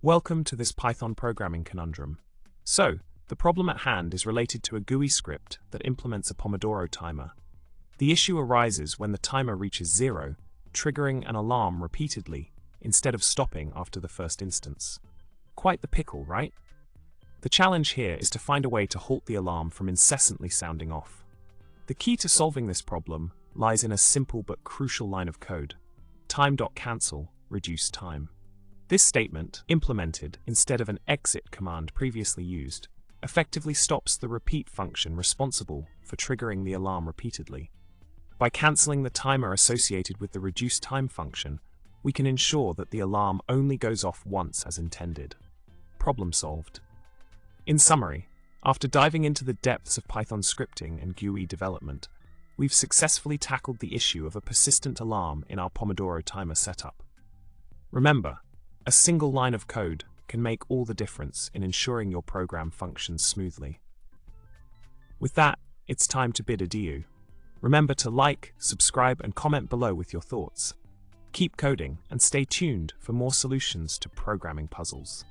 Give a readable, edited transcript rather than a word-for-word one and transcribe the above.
Welcome to this Python programming conundrum. So, the problem at hand is related to a GUI script that implements a Pomodoro timer. The issue arises when the timer reaches 0, triggering an alarm repeatedly, instead of stopping after the first instance. Quite the pickle, right? The challenge here is to find a way to halt the alarm from incessantly sounding off. The key to solving this problem lies in a simple but crucial line of code: time.cancel, reduceTime. This statement, implemented instead of an exit command previously used, effectively stops the repeat function responsible for triggering the alarm repeatedly. By cancelling the timer associated with the reduceTime function, we can ensure that the alarm only goes off once as intended. Problem solved. In summary, after diving into the depths of Python scripting and GUI development, we've successfully tackled the issue of a persistent alarm in our Pomodoro timer setup. Remember, a single line of code can make all the difference in ensuring your program functions smoothly. With that, it's time to bid adieu. Remember to like, subscribe, and comment below with your thoughts. Keep coding and stay tuned for more solutions to programming puzzles.